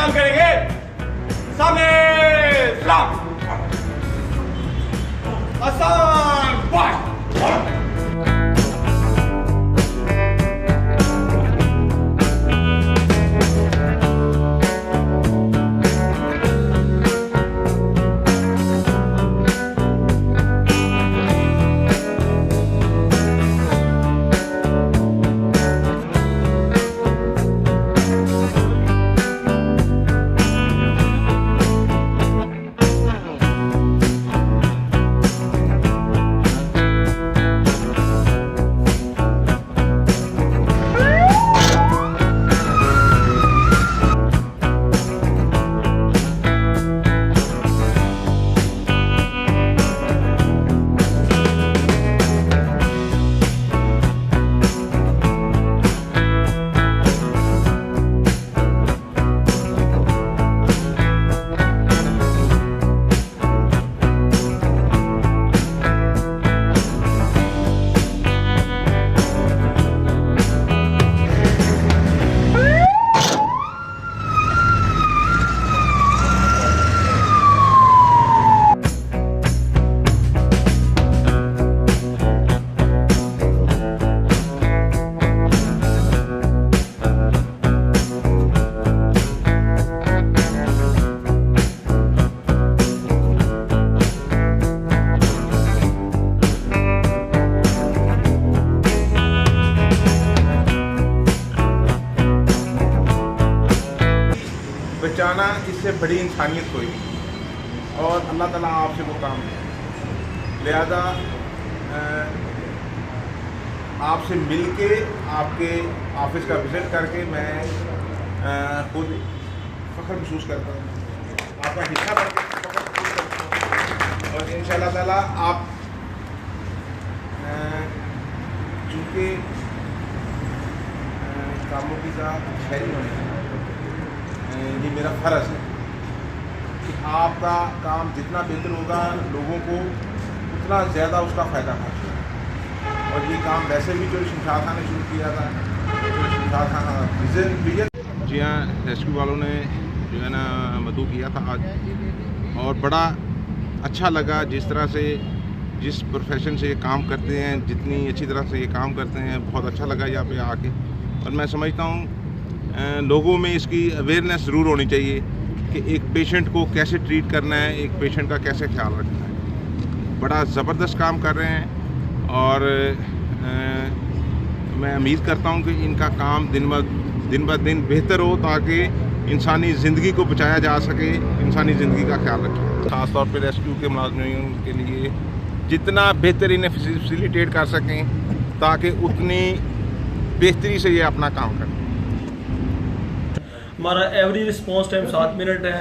सलाम करेंगे। सामने सलाम। आसान बात। बचाना इससे बड़ी इंसानियत कोई नहीं और अल्लाह ताला आपसे वो काम है। लिहाजा आपसे मिल के आपके ऑफिस का विज़िट करके मैं खुद फ़ख्र महसूस करता हूँ, आपका हिस्सा बन के फ़ख्र महसूस करता हूँ। और इंशाअल्लाह ताला आप चूँकि कामों की खैरी होने ये मेरा फ़र्ज़ है कि आपका काम जितना बेहतर होगा लोगों को उतना ज़्यादा उसका फ़ायदा पहुँचेगा। और ये काम वैसे भी जो शमशाद खान ने शुरू किया था, जो शमशाद खान विजन जी हाँ, रेस्क्यू वालों ने जो है ना मदऊ किया था आज, और बड़ा अच्छा लगा जिस तरह से जिस प्रोफेशन से ये काम करते हैं, जितनी अच्छी तरह से ये काम करते हैं, बहुत अच्छा लगा यहाँ पे आके। और मैं समझता हूँ लोगों में इसकी अवेयरनेस ज़रूर होनी चाहिए कि एक पेशेंट को कैसे ट्रीट करना है, एक पेशेंट का कैसे ख्याल रखना है। बड़ा ज़बरदस्त काम कर रहे हैं और मैं उम्मीद करता हूं कि इनका काम दिन ब दिन बेहतर हो ताकि इंसानी ज़िंदगी को बचाया जा सके, इंसानी ज़िंदगी का ख्याल रखें। ख़ास तौर पर रेस्क्यू के मुलाज़िमीन के लिए जितना बेहतर इन्हें फैसिलिटेट कर सकें ताकि उतनी बेहतरी से ये अपना काम करें। हमारा एवरी रिस्पॉन्स टाइम 7 मिनट है।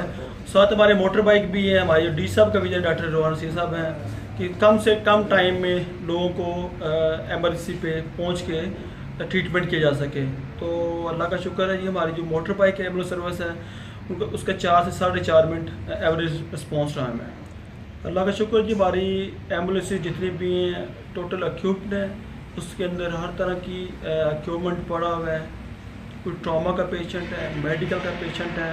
साथ हमारे मोटर बाइक भी है। हमारे जो डी साहब का विजन डॉक्टर रोहान सिंह साहब हैं कि कम से कम टाइम में लोगों को एमरजेंसी पे पहुंच के ट्रीटमेंट किया जा सके। तो अल्लाह का शुक्र है जी, हमारी जो मोटर बाइक एम्बुलेंस सर्विस है उनका उसका 4 से 4.5 मिनट एवरेज रिस्पॉन्स टाइम है। अल्लाह का शुक्र जी, हमारी एम्बुलेंस जितनी भी हैं टोटल इक्विप्ड है, उसके अंदर हर तरह की इक्विपमेंट पड़ा हुआ है। कोई ट्रॉमा का पेशेंट है, मेडिकल का पेशेंट है,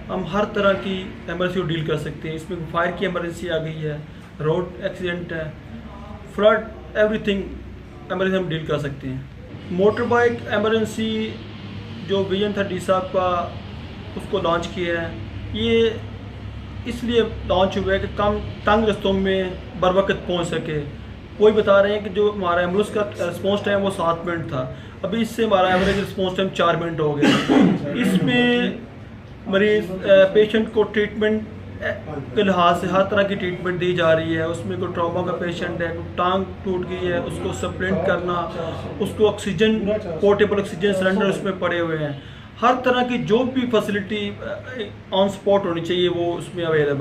हम हर तरह की एमरजेंसी को डील कर सकते हैं। इसमें फायर की एमरजेंसी आ गई है, रोड एक्सीडेंट है, फ्लड, एवरीथिंग एमरजेंसी हम डील कर सकते हैं। मोटर बाइक एमरजेंसी जो विजन था डी साहब का, उसको लॉन्च किया है। ये इसलिए लॉन्च हुआ है कि कम तंग रस्तों में बर वक्त पहुँच सके। वही बता रहे हैं कि जो हमारा एम्बुलेंस का रिस्पॉन्स टाइम वो 7 मिनट था, अभी इससे हमारा एवरेज रिस्पॉन्स टाइम 4 मिनट हो गया। इसमें मरीज पेशेंट को ट्रीटमेंट के लिहाज से हर तरह की ट्रीटमेंट दी जा रही है। उसमें कोई ट्रॉमा का पेशेंट है, कोई टांग टूट गई है, उसको सप्लिमेंट करना, उसको ऑक्सीजन, पोर्टेबल ऑक्सीजन सिलेंडर उसमें पड़े हुए हैं। हर तरह की जो भी फैसिलिटी ऑन स्पॉट होनी चाहिए वो उसमें अवेलेबल है।